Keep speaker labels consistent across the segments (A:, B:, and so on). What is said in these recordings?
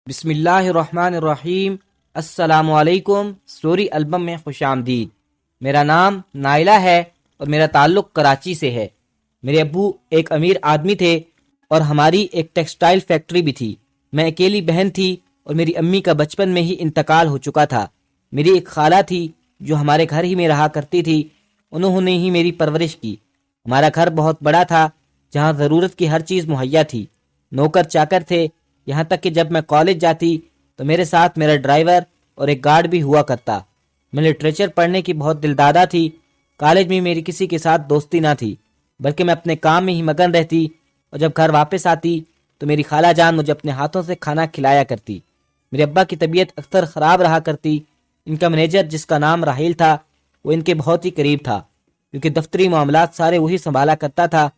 A: بسم اللہ الرحمن الرحیم۔ السلام علیکم۔ سٹوری البم میں خوش آمدید۔ میرا نام نائلہ ہے اور میرا تعلق کراچی سے ہے۔ میرے ابو ایک امیر آدمی تھے اور ہماری ایک ٹیکسٹائل فیکٹری بھی تھی۔ میں اکیلی بہن تھی اور میری امی کا بچپن میں ہی انتقال ہو چکا تھا۔ میری ایک خالہ تھی جو ہمارے گھر ہی میں رہا کرتی تھی، انہوں نے ہی میری پرورش کی۔ ہمارا گھر بہت بڑا تھا جہاں ضرورت کی ہر چیز مہیا تھی، نوکر چاکر تھے، یہاں تک کہ جب میں کالج جاتی تو میرے ساتھ میرا ڈرائیور اور ایک گارڈ بھی ہوا کرتا۔ میں لٹریچر پڑھنے کی بہت دلدادہ تھی۔ کالج میں میری کسی کے ساتھ دوستی نہ تھی، بلکہ میں اپنے کام میں ہی مگن رہتی، اور جب گھر واپس آتی تو میری خالہ جان مجھے اپنے ہاتھوں سے کھانا کھلایا کرتی۔ میرے ابا کی طبیعت اکثر خراب رہا کرتی۔ ان کا مینیجر جس کا نام راحیل تھا وہ ان کے بہت ہی قریب تھا، کیونکہ دفتری معاملات سارے وہی سنبھالا کرتا تھا۔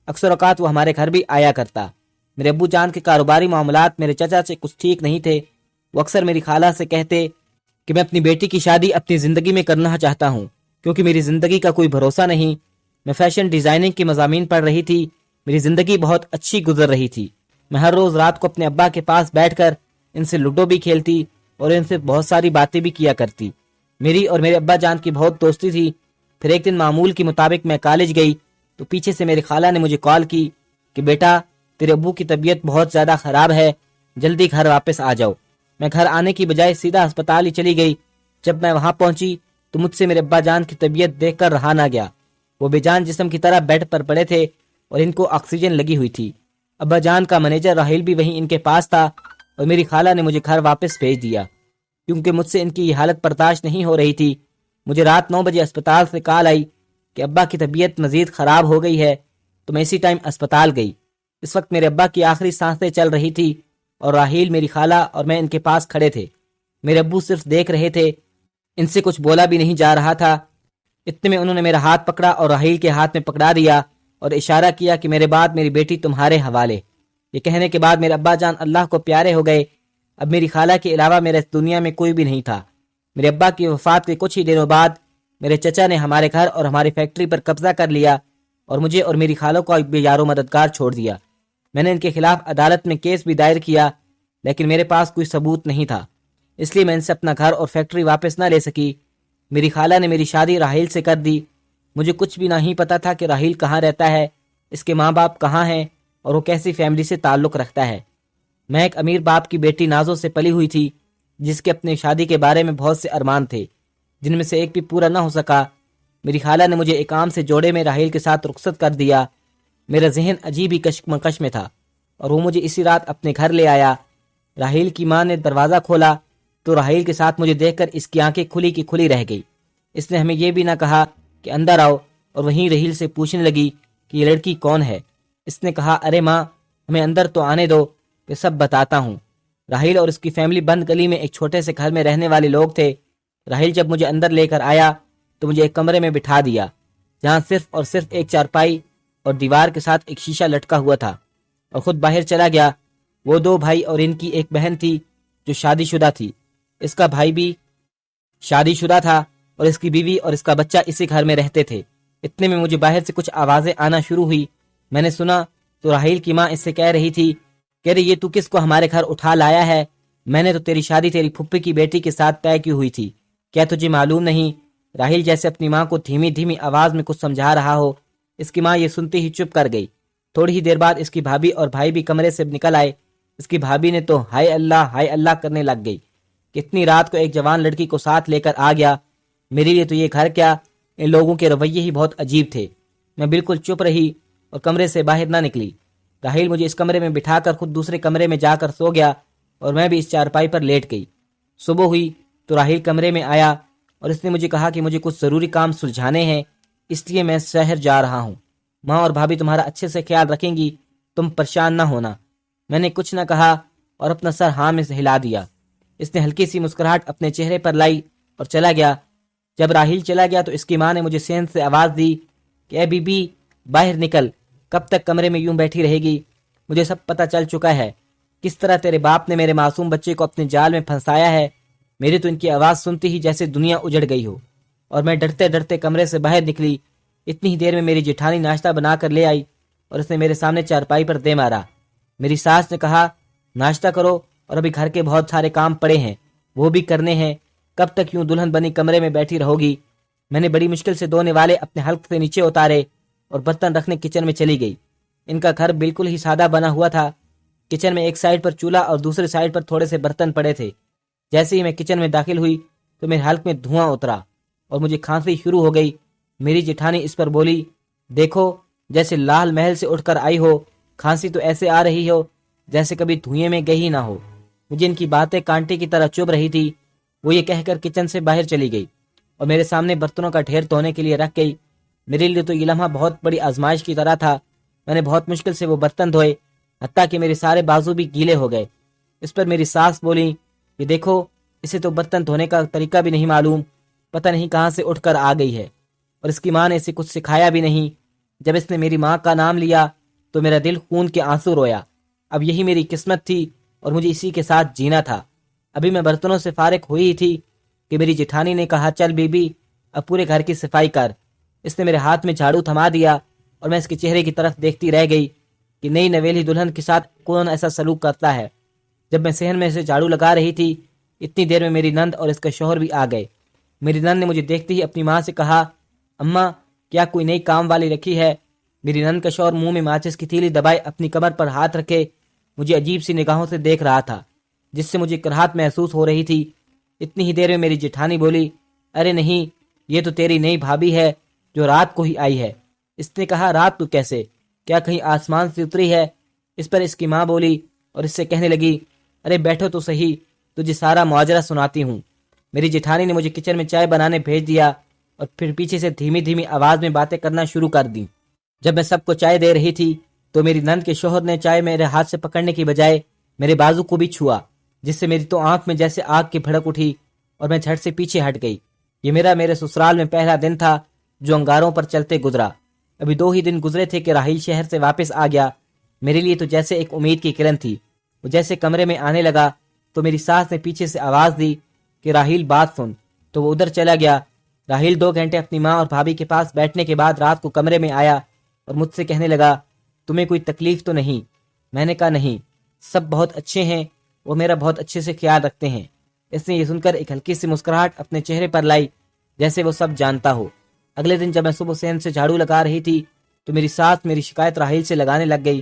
A: اکثر اوقات وہ ہمارے گھر بھی آیا کرتا۔ میرے ابو جان کے کاروباری معاملات میرے چچا سے کچھ ٹھیک نہیں تھے۔ وہ اکثر میری خالہ سے کہتے کہ میں اپنی بیٹی کی شادی اپنی زندگی میں کرنا چاہتا ہوں، کیونکہ میری زندگی کا کوئی بھروسہ نہیں۔ میں فیشن ڈیزائننگ کی مضامین پڑھ رہی تھی۔ میری زندگی بہت اچھی گزر رہی تھی۔ میں ہر روز رات کو اپنے ابا کے پاس بیٹھ کر ان سے لوڈو بھی کھیلتی اور ان سے بہت ساری باتیں بھی کیا کرتی۔ میری اور میرے ابا جان کی بہت دوستی تھی۔ پھر ایک دن معمول کے مطابق میں کالج گئی تو پیچھے سے میری خالہ نے مجھے کال کی کہ بیٹا، تیرے ابو کی طبیعت بہت زیادہ خراب ہے، جلدی گھر واپس آ جاؤ۔ میں گھر آنے کی بجائے سیدھا ہسپتال ہی چلی گئی۔ جب میں وہاں پہنچی تو مجھ سے میرے ابا جان کی طبیعت دیکھ کر رہا نہ گیا۔ وہ بے جان جسم کی طرح بیڈ پر پڑے تھے اور ان کو آکسیجن لگی ہوئی تھی۔ ابا جان کا مینیجر راحیل بھی وہیں ان کے پاس تھا، اور میری خالہ نے مجھے گھر واپس بھیج دیا، کیونکہ مجھ سے ان کی یہ حالت برداشت نہیں ہو رہی تھی۔ مجھے رات 9 بجے اسپتال سے کال آئی کہ ابا کی طبیعت مزید خراب ہو گئی ہے، تو میں اسی ٹائم اسپتال گئی۔ اس وقت میرے ابا کی آخری سانسیں چل رہی تھی اور راحیل، میری خالہ اور میں ان کے پاس کھڑے تھے۔ میرے ابو صرف دیکھ رہے تھے، ان سے کچھ بولا بھی نہیں جا رہا تھا۔ اتنے میں انہوں نے میرا ہاتھ پکڑا اور راحیل کے ہاتھ میں پکڑا دیا اور اشارہ کیا کہ میرے بعد میری بیٹی تمہارے حوالے۔ یہ کہنے کے بعد میرے ابا جان اللہ کو پیارے ہو گئے۔ اب میری خالہ کے علاوہ میرے اس دنیا میں کوئی بھی نہیں تھا۔ میرے ابا کی وفات کے کچھ ہی دنوں بعد میرے چچا نے ہمارے گھر اور ہماری فیکٹری پر قبضہ کر لیا اور مجھے اور میری خالوں کو بے یار و مددگار چھوڑ دیا۔ میں نے ان کے خلاف عدالت میں کیس بھی دائر کیا، لیکن میرے پاس کوئی ثبوت نہیں تھا، اس لیے میں ان سے اپنا گھر اور فیکٹری واپس نہ لے سکی۔ میری خالہ نے میری شادی راحیل سے کر دی۔ مجھے کچھ بھی نہیں پتا تھا کہ راحیل کہاں رہتا ہے، اس کے ماں باپ کہاں ہیں اور وہ کیسی فیملی سے تعلق رکھتا ہے۔ میں ایک امیر باپ کی بیٹی نازوں سے پلی ہوئی تھی، جس کے اپنی شادی کے بارے میں بہت سے ارمان تھے، جن میں سے ایک بھی پورا نہ ہو سکا۔ میری خالہ نے مجھے ایک عام سے جوڑے میں راحیل کے ساتھ رخصت کر دیا۔ میرا ذہن عجیب ہی کشمکش میں تھا اور وہ مجھے اسی رات اپنے گھر لے آیا۔ راحیل کی ماں نے دروازہ کھولا تو راحیل کے ساتھ مجھے دیکھ کر اس کی آنکھیں کھلی کی کھلی رہ گئی۔ اس نے ہمیں یہ بھی نہ کہا کہ اندر آؤ، اور وہیں راحیل سے پوچھنے لگی کہ یہ لڑکی کون ہے۔ اس نے کہا، ارے ماں، ہمیں اندر تو آنے دو، کہ سب بتاتا ہوں۔ راحیل اور اس کی فیملی بند گلی میں ایک چھوٹے سے گھر میں رہنے والے لوگ تھے۔ راحیل جب مجھے اندر لے کر آیا تو مجھے ایک کمرے میں بٹھا دیا، جہاں صرف اور صرف ایک چارپائی اور دیوار کے ساتھ ایک شیشہ لٹکا ہوا تھا، اور خود باہر چلا گیا۔ وہ 2 بھائی اور ان کی ایک بہن تھی جو شادی شدہ تھی۔ اس کا بھائی بھی شادی شدہ تھا اور اس کی بیوی اور اس کا بچہ اسی گھر میں رہتے تھے۔ اتنے میں مجھے باہر سے کچھ آوازیں آنا شروع ہوئی۔ میں نے سنا تو راحیل کی ماں اس سے کہہ رہی تھی کہ ارے یہ تو کس کو ہمارے گھر اٹھا لایا ہے؟ میں نے تو تیری شادی تیری پھپھی کی بیٹی کے ساتھ طے کی ہوئی تھی، کیا تجھے معلوم نہیں؟ راحیل جیسے اپنی ماں کو دھیمی دھیمی آواز میں کچھ سمجھا رہا ہو۔ اس کی ماں یہ سنتے ہی چپ کر گئی۔ تھوڑی ہی دیر بعد اس کی بھابھی اور بھائی بھی کمرے سے نکل آئے۔ اس کی بھابھی نے تو ہائے اللہ کرنے لگ گئی کہ اتنی رات کو ایک جوان لڑکی کو ساتھ لے کر آ گیا۔ میرے لیے تو یہ گھر کیا، ان لوگوں کے رویے ہی بہت عجیب تھے۔ میں بالکل چپ رہی اور کمرے سے باہر نہ نکلی۔ راحیل مجھے اس کمرے میں بٹھا کر خود دوسرے کمرے میں جا کر سو گیا اور میں بھی اس چارپائی پر لیٹ گئی۔ صبح ہوئی تو راحیل کمرے میں آیا اور اس نے مجھے کہا کہ مجھے کچھ ضروری کام سلجھانے ہیں، اس لیے میں شہر جا رہا ہوں۔ ماں اور بھابھی تمہارا اچھے سے خیال رکھیں گی، تم پریشان نہ ہونا۔ میں نے کچھ نہ کہا اور اپنا سر ہاں میں سے ہلا دیا۔ اس نے ہلکی سی مسکراہٹ اپنے چہرے پر لائی اور چلا گیا۔ جب راحیل چلا گیا تو اس کی ماں نے مجھے سین سے آواز دی کہ اے بی بی، باہر نکل، کب تک کمرے میں یوں بیٹھی رہے گی؟ مجھے سب پتہ چل چکا ہے کس طرح تیرے باپ نے میرے معصوم بچے کو اپنے جال میں پھنسایا ہے۔ میری تو ان کی آواز سنتے ہی جیسے دنیا اجڑ گئی ہو، اور میں ڈرتے ڈرتے کمرے سے باہر نکلی۔ اتنی ہی دیر میں میری جیٹھانی ناشتہ بنا کر لے آئی اور اس نے میرے سامنے چارپائی پر دے مارا۔ میری ساس نے کہا، ناشتہ کرو اور ابھی گھر کے بہت سارے کام پڑے ہیں، وہ بھی کرنے ہیں۔ کب تک یوں دلہن بنی کمرے میں بیٹھی رہو گی؟ میں نے بڑی مشکل سے دھونے والے اپنے حلق سے نیچے اتارے اور برتن رکھنے کچن میں چلی گئی۔ ان کا گھر بالکل ہی سادہ بنا ہوا تھا۔ کچن میں ایک سائڈ پر چولہا اور دوسری سائڈ پر تھوڑے سے برتن پڑے تھے۔ جیسے ہی میں کچن میں داخل ہوئی تو میرے حلق میں دھواں اترا اور مجھے کھانسی شروع ہو گئی۔ میری جٹھانی اس پر بولی، دیکھو جیسے لال محل سے اٹھ کر آئی ہو، کھانسی تو ایسے آ رہی ہو جیسے کبھی دھوئیں میں گئی نہ ہو۔ مجھے ان کی باتیں کانٹے کی طرح چبھ رہی تھی۔ وہ یہ کہہ کر کچن سے باہر چلی گئی اور میرے سامنے برتنوں کا ڈھیر دھونے کے لیے رکھ گئی۔ میرے لیے تو یہ لمحہ بہت بڑی آزمائش کی طرح تھا۔ میں نے بہت مشکل سے وہ برتن دھوئے، حتیٰ کہ میرے سارے بازو بھی گیلے ہو گئے۔ اس پر میری ساس بولی کہ دیکھو اسے تو برتن دھونے کا طریقہ بھی نہیں معلوم، پتہ نہیں کہاں سے اٹھ کر آ گئی ہے، اور اس کی ماں نے اسے کچھ سکھایا بھی نہیں۔ جب اس نے میری ماں کا نام لیا تو میرا دل خون کے آنسو رویا۔ اب یہی میری قسمت تھی اور مجھے اسی کے ساتھ جینا تھا۔ ابھی میں برتنوں سے فارغ ہوئی ہی تھی کہ میری جٹھانی نے کہا، چل بی بی اب پورے گھر کی صفائی کر۔ اس نے میرے ہاتھ میں جھاڑو تھما دیا اور میں اس کے چہرے کی طرف دیکھتی رہ گئی کہ نئی نویلی دلہن کے ساتھ کون ایسا سلوک کرتا ہے۔ جب میں صحن میں سے جھاڑو لگا رہی تھی، اتنی دیر میں میری نند اور اس کا شوہر بھی آ گئے۔ میری نند نے مجھے دیکھتے ہی اپنی ماں سے کہا، اماں کیا کوئی نئی کام والی رکھی ہے؟ میری نند کا شوہر منہ میں ماچس کی تیلی دبائے اپنی کمر پر ہاتھ رکھے مجھے عجیب سی نگاہوں سے دیکھ رہا تھا، جس سے مجھے کراہت محسوس ہو رہی تھی۔ اتنی ہی دیر میں میری جٹھانی بولی، ارے نہیں، یہ تو تیری نئی بھابھی ہے جو رات کو ہی آئی ہے۔ اس نے کہا، رات کو کیسے؟ کیا کہیں آسمان سے اتری ہے؟ اس پر اس کی ماں بولی اور اس سے کہنے لگی، ارے بیٹھو تو صحیح، تجھے سارا ماجرا سناتی ہوں۔ میری جٹھانی نے مجھے کچن میں چائے بنانے بھیج دیا اور پھر پیچھے سے دھیمی دھیمی آواز میں باتیں کرنا شروع کر دی۔ جب میں سب کو چائے دے رہی تھی تو میری نند کے شوہر نے چائے میرے ہاتھ سے پکڑنے کی بجائے میرے بازو کو بھی چھوا، جس سے میری تو آنکھ میں جیسے آگ کی بھڑک اٹھی اور میں جھٹ سے پیچھے ہٹ گئی۔ یہ میرے سسرال میں پہلا دن تھا جو انگاروں پر چلتے گزرا۔ ابھی 2 ہی دن گزرے تھے کہ راحیل شہر سے واپس آ گیا۔ میرے لیے تو جیسے ایک امید کی کرن تھی۔ وہ جیسے کمرے میں آنے لگا تو میری ساس نے پیچھے سے آواز دی کہ راحیل بات سن، تو وہ ادھر چلا گیا۔ راحیل 2 گھنٹے اپنی ماں اور بھابھی کے پاس بیٹھنے کے بعد رات کو کمرے میں آیا اور مجھ سے کہنے لگا، تمہیں کوئی تکلیف تو نہیں؟ میں نے کہا نہیں، سب بہت اچھے ہیں، وہ میرا بہت اچھے سے خیال رکھتے ہیں۔ اس نے یہ سن کر ایک ہلکی سی مسکراہٹ اپنے چہرے پر لائی جیسے وہ سب جانتا ہو۔ اگلے دن جب میں صبح صحن سے جھاڑو لگا رہی تھی تو میری ساس میری شکایت راحیل سے لگانے لگ گئی،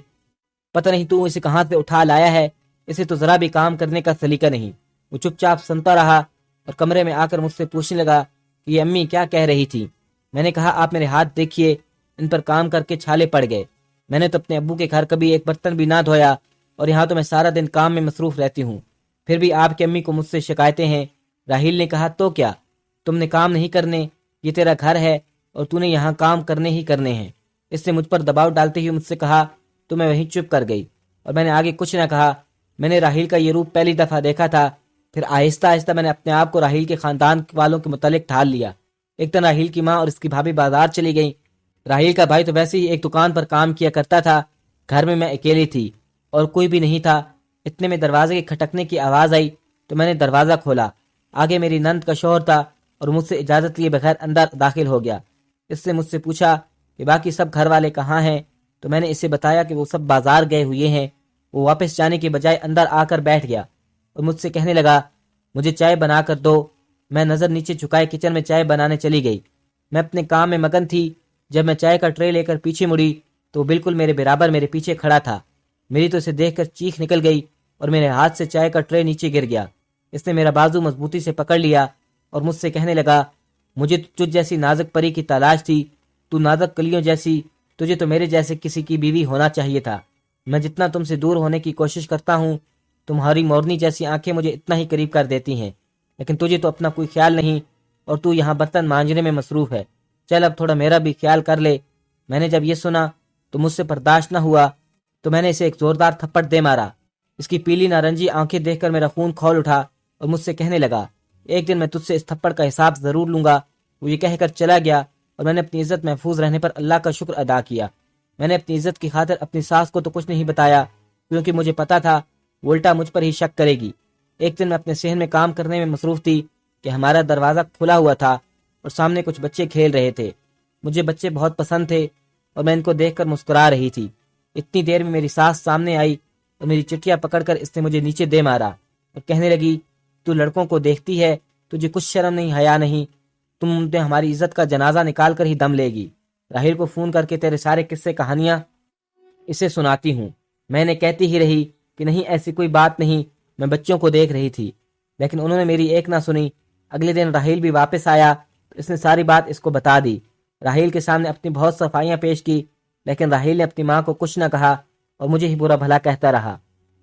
A: پتہ نہیں تو اسے کہاں سے اٹھا لایا ہے، اسے تو ذرا بھی کام کرنے کا سلیقہ نہیں۔ وہ چپ چاپ سنتا رہا اور کمرے میں آ کر مجھ سے پوچھنے لگا کہ یہ امی کیا کہہ رہی تھی۔ میں نے کہا، آپ میرے ہاتھ دیکھیے، ان پر کام کر کے چھالے پڑ گئے۔ میں نے تو اپنے ابو کے گھر کبھی ایک برتن بھی نہ دھویا، اور یہاں تو میں سارا دن کام میں مصروف رہتی ہوں، پھر بھی آپ کی امی کو مجھ سے شکایتیں ہیں۔ راحیل نے کہا، تو کیا، تم نے کام نہیں کرنے؟ یہ تیرا گھر ہے اور تو نے یہاں کام کرنے ہی کرنے ہیں۔ اس نے مجھ پر دباؤ ڈالتے ہی مجھ سے کہا تو میں وہیں چپ کر گئی اور میں نے آگے کچھ نہ کہا۔ میں نے راحیل کا یہ روپ پہلی دفعہ دیکھا تھا، پھر آہستہ آہستہ میں نے اپنے آپ کو راحیل کے خاندان والوں کے متعلق ڈھال لیا۔ ایک دن راحیل کی ماں اور اس کی بھابھی بازار چلی گئیں۔ راحیل کا بھائی تو ویسے ہی ایک دکان پر کام کیا کرتا تھا۔ گھر میں اکیلی تھی اور کوئی بھی نہیں تھا۔ اتنے میں دروازے کے کھٹکنے کی آواز آئی تو میں نے دروازہ کھولا۔ آگے میری نند کا شوہر تھا اور مجھ سے اجازت لیے بغیر اندر داخل ہو گیا۔ اس سے مجھ سے پوچھا کہ باقی سب گھر والے کہاں ہیں، تو میں نے اسے بتایا کہ وہ سب بازار گئے ہوئے ہیں۔ وہ واپس جانے کے بجائے اندر آ کر بیٹھ گیا اور مجھ سے کہنے لگا، مجھے چائے بنا کر دو۔ میں نظر نیچے جھکائے کچن میں چائے بنانے چلی گئی۔ میں اپنے کام میں مگن تھی۔ جب میں چائے کا ٹرے لے کر پیچھے مڑی تو وہ بالکل میرے برابر میرے پیچھے کھڑا تھا۔ میری تو اسے دیکھ کر چیخ نکل گئی اور میرے ہاتھ سے چائے کا ٹرے نیچے گر گیا۔ اس نے میرا بازو مضبوطی سے پکڑ لیا اور مجھ سے کہنے لگا، مجھے تجھ جیسی نازک پری کی تلاش تھی، تو نازک کلیوں جیسی، تجھے تو میرے جیسے کسی کی بیوی ہونا چاہیے تھا۔ میں جتنا تم سے دور ہونے کی کوشش کرتا ہوں، تمہاری مورنی جیسی آنکھیں مجھے اتنا ہی قریب کر دیتی ہیں، لیکن تجھے تو اپنا کوئی خیال نہیں اور تو یہاں برتن مانجنے میں مصروف ہے۔ چل اب تھوڑا میرا بھی خیال کر لے۔ میں نے جب یہ سنا تو مجھ سے برداشت نہ ہوا تو میں نے اسے ایک زوردار تھپڑ دے مارا۔ اس کی پیلی نارنجی آنکھیں دیکھ کر میرا خون کھول اٹھا اور مجھ سے کہنے لگا، ایک دن میں تجھ سے اس تھپڑ کا حساب ضرور لوں گا۔ وہ یہ کہہ کر چلا گیا اور میں نے اپنی عزت محفوظ رہنے پر اللہ کا شکر ادا کیا۔ میں نے اپنی عزت کی خاطر اپنی ساس کو تو کچھ نہیں بتایا، کیونکہ مجھے پتا تھا وہ الٹا مجھ پر ہی شک کرے گی۔ ایک دن میں اپنے صحن میں کام کرنے میں مصروف تھی کہ ہمارا دروازہ کھلا ہوا تھا اور سامنے کچھ بچے کھیل رہے تھے۔ مجھے بچے بہت پسند تھے اور میں ان کو دیکھ کر مسکرا رہی تھی۔ اتنی دیر میں میری ساس سامنے آئی اور میری چٹیاں پکڑ کر اس نے مجھے نیچے دے مارا اور کہنے لگی تو لڑکوں کو دیکھتی ہے، تجھے کچھ شرم نہیں، حیا نہیں، تم نے ہماری عزت کا جنازہ نکال کر ہی دم لے گی، راہیل کو فون کر کے تیرے سارے قصے کہانیاں اسے سناتی ہوں۔ میں نے کہتی ہی رہی کہ نہیں ایسی کوئی بات نہیں، میں بچوں کو دیکھ رہی تھی، لیکن انہوں نے میری ایک نہ سنی۔ اگلے دن راہیل بھی واپس آیا تو اس نے ساری بات اس کو بتا دی۔ راہیل کے سامنے اپنی بہت صفائیاں پیش کی، لیکن راہیل نے اپنی ماں کو کچھ نہ کہا اور مجھے ہی برا بھلا کہتا رہا۔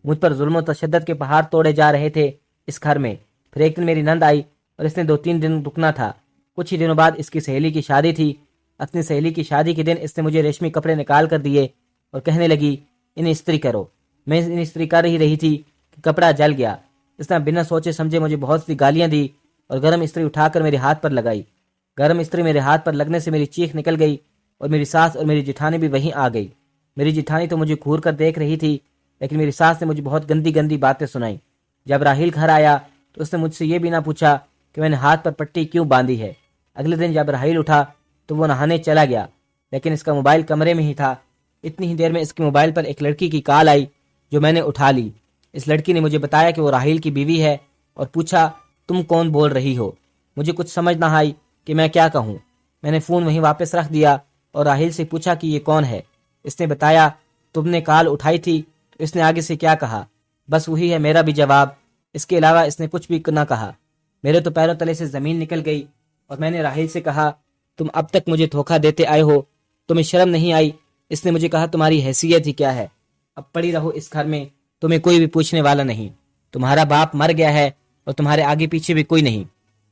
A: مجھ پر ظلم و تشدد کے پہاڑ توڑے جا رہے تھے اس گھر میں۔ پھر ایک دن میری نند آئی اور اس نے 2-3 دن رکنا تھا۔ کچھ ہی دنوں بعد اس کی سہیلی کی شادی تھی۔ اپنی سہیلی کی شادی کے دن اس نے مجھے ریشمی کپڑے نکال کر دیے اور کہنے لگی انہیں استری کرو۔ میں انہیں استری کر ہی رہی تھی کہ کپڑا جل گیا۔ اس نے بنا سوچے سمجھے مجھے بہت سی گالیاں دی اور گرم استری اٹھا کر میرے ہاتھ پر لگائی۔ گرم استری میرے ہاتھ پر لگنے سے میری چیخ نکل گئی اور میری ساس اور میری جٹھانی بھی وہیں آ گئی۔ میری جٹھانی تو مجھے گھور کر دیکھ رہی تھی، لیکن میری ساس نے مجھے بہت گندی گندی باتیں سنائیں۔ جب راہیل گھر آیا تو اس نے مجھ سے یہ بھی نہ پوچھا کہ میں نے ہاتھ پر پٹی کیوں باندھی ہے۔ اگلے دن جب راہیل اٹھا تو وہ نہانے چلا گیا، لیکن اس کا موبائل کمرے میں ہی تھا۔ اتنی ہی دیر میں اس کے موبائل پر ایک لڑکی کی کال آئی جو میں نے اٹھا لی۔ اس لڑکی نے مجھے بتایا کہ وہ راہیل کی بیوی ہے اور پوچھا تم کون بول رہی ہو؟ مجھے کچھ سمجھ نہ آئی کہ میں کیا کہوں۔ میں نے فون وہیں واپس رکھ دیا اور راہیل سے پوچھا کہ یہ کون ہے۔ اس نے بتایا تم نے کال اٹھائی تھی تو اس نے آگے سے کیا کہا، بس وہی ہے میرا بھی جواب۔ اس کے علاوہ اس نے کچھ بھی نہ کہا۔ میرے تو پیروں تلے سے زمین نکل گئی اور میں نے راہیل سے کہا تم اب تک مجھے دھوکہ دیتے آئے ہو، تمہیں شرم نہیں آئی؟ اس نے مجھے کہا تمہاری حیثیت ہی کیا ہے، اب پڑی رہو اس گھر میں، تمہیں کوئی بھی پوچھنے والا نہیں، تمہارا باپ مر گیا ہے اور تمہارے آگے پیچھے بھی کوئی نہیں۔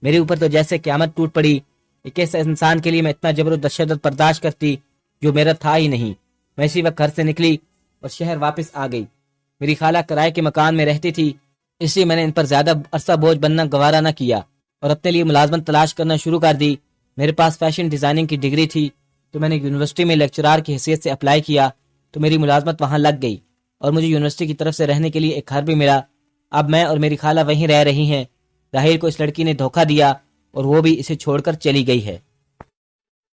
A: میرے اوپر تو جیسے قیامت ٹوٹ پڑی۔ ایک ایسے انسان کے لیے میں اتنا جبر و تشدد برداشت کرتی جو میرا تھا ہی نہیں۔ میں اسی وقت گھر سے نکلی اور شہر واپس آ گئی۔ میری خالہ کرائے کے مکان میں رہتی تھی، اس لیے میں نے ان پر زیادہ عرصہ بوجھ بننا گوارا نہ کیا اور اپنے لیے ملازمت تلاش کرنا شروع کر دی۔ میرے پاس فیشن ڈیزائننگ کی ڈگری تھی تو میں نے یونیورسٹی میں لیکچرار کی حیثیت سے اپلائی کیا تو میری ملازمت وہاں لگ گئی اور مجھے یونیورسٹی کی طرف سے رہنے کے لیے ایک گھر بھی ملا۔ اب میں اور میری خالہ وہیں رہ رہی ہیں۔ راہیل کو اس لڑکی نے دھوکہ دیا اور وہ بھی اسے چھوڑ کر چلی گئی ہے۔